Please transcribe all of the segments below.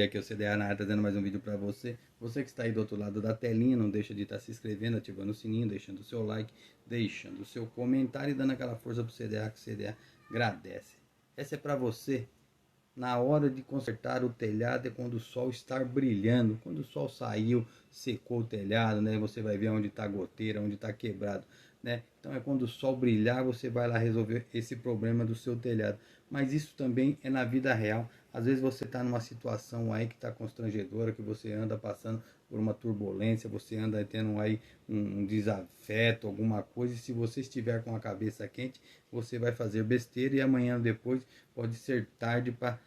aqui é o CDA na área, trazendo mais um vídeo para você. Você que está aí do outro lado da telinha, não deixa de estar se inscrevendo, ativando o sininho, deixando o seu like, deixando o seu comentário e dando aquela força pro CDA, que o CDA agradece. Essa é para você na hora de consertar o telhado, é quando o sol está brilhando, quando o sol saiu, secou o telhado, né? Você vai ver onde está a goteira, onde está quebrado, né? Então é quando o sol brilhar, você vai lá resolver esse problema do seu telhado. Mas isso também é na vida real. Às vezes você está numa situação aí que está constrangedora, que você anda passando por uma turbulência, você anda tendo aí um desafeto, alguma coisa, e se você estiver com a cabeça quente, você vai fazer besteira e amanhã depois pode ser tarde para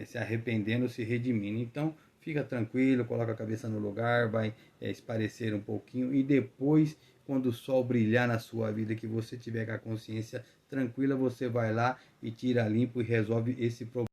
se arrependendo, se redimindo. Então fica tranquilo, coloca a cabeça no lugar, vai esparecer um pouquinho e depois, quando o sol brilhar na sua vida, que você tiver com a consciência tranquila, você vai lá e tira limpo e resolve esse problema.